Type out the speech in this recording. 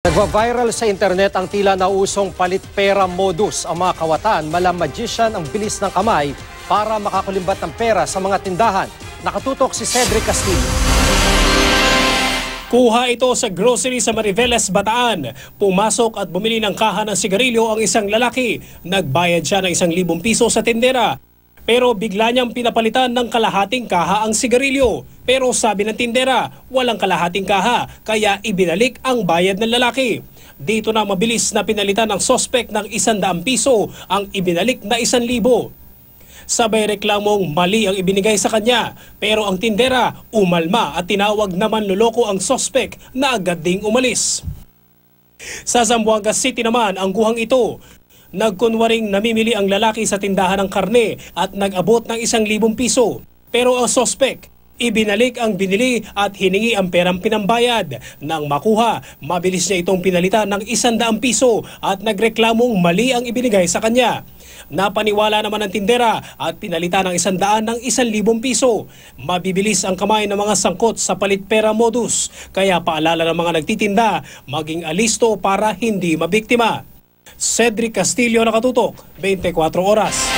Nagva-viral sa internet ang tila nausong palit pera modus. Ang mga kawatan, mala magician ang bilis ng kamay para makakulimbat ng pera sa mga tindahan. Nakatutok si Cedric Castillo. Kuha ito sa grocery sa Mariveles, Bataan. Pumasok at bumili ng kaha ng sigarilyo ang isang lalaki. Nagbayad siya ng 1,000 piso sa tindera. Pero bigla niyang pinapalitan ng kalahating kaha ang sigarilyo. Pero sabi ng tindera, walang kalahating kaha, kaya ibinalik ang bayad ng lalaki. Dito na mabilis na pinalitan ng sospek ng 100 piso ang ibinalik na 1,000. Sabay reklamong mali ang ibinigay sa kanya, pero ang tindera umalma at tinawag naman loloko ang sospek na agad ding umalis. Sa Zamboanga City naman ang guhang ito. Nagkunwaring namimili ang lalaki sa tindahan ng karne at nag-abot ng 1,000 piso. Pero ang sospek, ibinalik ang binili at hiningi ang perang pinambayad. Nang makuha, mabilis niya itong pinalitan ng 100 piso at nagreklamong mali ang ibinigay sa kanya. Napaniwala naman ang tindera at pinalitan ng 100 ng 1,000 piso. Mabibilis ang kamay ng mga sangkot sa palit pera modus. Kaya paalala ng mga nagtitinda, maging alisto para hindi mabiktima. Cedric Castillo, Nakatutok, 24 Oras.